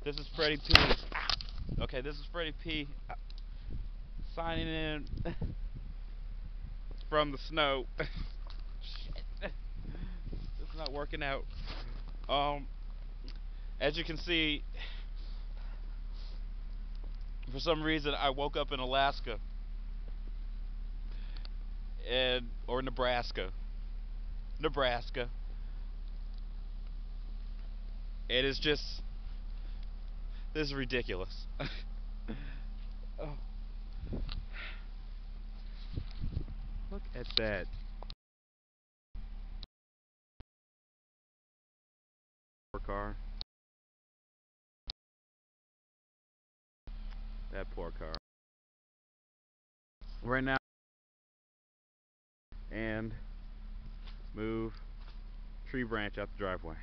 This is Freddie P. Okay, this is Freddie P. Signing in from the snow. Shit. It's not working out. As you can see, for some reason I woke up in Alaska or Nebraska. Nebraska. It is just, this is ridiculous. Oh. Look at that. Poor car. That poor car. Right now, and move tree branch out the driveway.